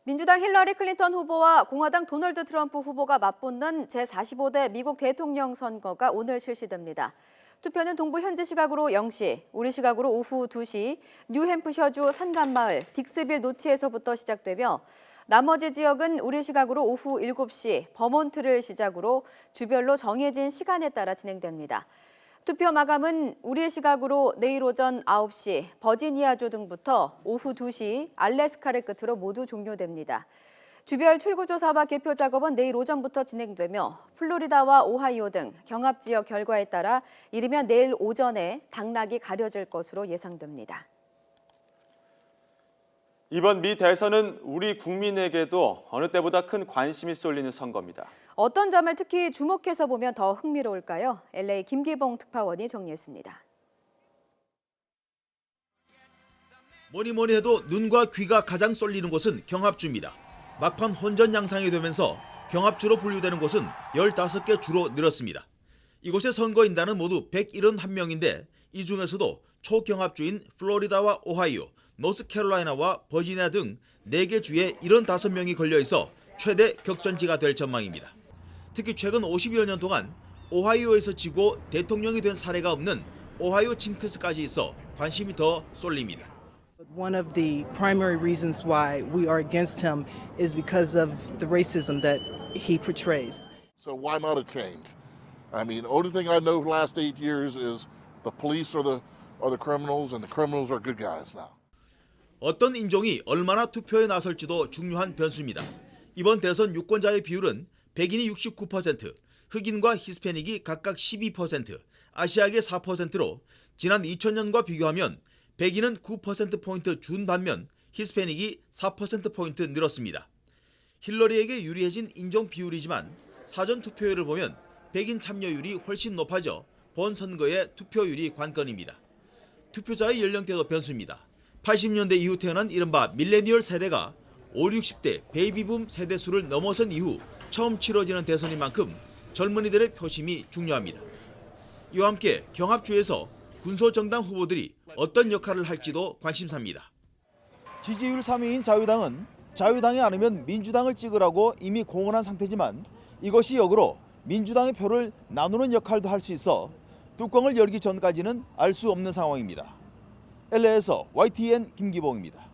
민주당 힐러리 클린턴 후보와 공화당 도널드 트럼프 후보가 맞붙는 제45대 미국 대통령 선거가 오늘 실시됩니다. 투표는 동부 현지 시각으로 0시, 우리 시각으로 오후 2시, 뉴햄프셔주 산간마을 딕스빌 노치에서부터 시작되며 나머지 지역은 우리 시각으로 오후 7시, 버몬트를 시작으로 주별로 정해진 시간에 따라 진행됩니다. 투표 마감은 우리 시각으로 내일 오전 9시, 버지니아주 등부터 오후 2시, 알래스카를 끝으로 모두 종료됩니다. 주별 출구조사와 개표 작업은 내일 오전부터 진행되며 플로리다와 오하이오 등 경합 지역 결과에 따라 이르면 내일 오전에 당락이 가려질 것으로 예상됩니다. 이번 미 대선은 우리 국민에게도 어느 때보다 큰 관심이 쏠리는 선거입니다. 어떤 점을 특히 주목해서 보면 더 흥미로울까요? LA 김기봉 특파원이 정리했습니다. 뭐니 해도 눈과 귀가 가장 쏠리는 곳은 경합주입니다. 막판 혼전 양상이 되면서 경합주로 분류되는 곳은 15개 주로 늘었습니다. 이곳의 선거인단은 모두 171명인데 이 중에서도 초경합주인 플로리다와 오하이오, 노스캐롤라이나와 버지니아 등 4개 주에 75명이 걸려있어 최대 격전지가 될 전망입니다. 특히 최근 50여 년 동안 오하이오에서 지고 대통령이 된 사례가 없는 오하이오 징크스까지 있어 관심이 더 쏠립니다. One of the primary reasons why we are against him is because of the racism that he portrays. So why not a change? I mean, the only thing I know the last 8 years is the police are the criminals and the criminals are good guys now. 어떤 인종이 얼마나 투표에 나설지도 중요한 변수입니다. 이번 대선 유권자의 비율은 백인이 69%, 흑인과 히스패닉이 각각 12%, 아시아계 4%로 지난 2000년과 비교하면 백인은 9%포인트 준 반면 히스패닉이 4%포인트 늘었습니다. 힐러리에게 유리해진 인종 비율이지만 사전 투표율을 보면 백인 참여율이 훨씬 높아져 본 선거의 투표율이 관건입니다. 투표자의 연령대도 변수입니다. 80년대 이후 태어난 이른바 밀레니얼 세대가 5, 60대 베이비붐 세대수를 넘어선 이후 처음 치러지는 대선인 만큼 젊은이들의 표심이 중요합니다. 이와 함께 경합주에서 군소정당 후보들이 어떤 역할을 할지도 관심사입니다. 지지율 3위인 자유당은 자유당이 아니면 민주당을 찍으라고 이미 공언한 상태지만 이것이 역으로 민주당의 표를 나누는 역할도 할 수 있어 뚜껑을 열기 전까지는 알 수 없는 상황입니다. LA에서 YTN 김기봉입니다.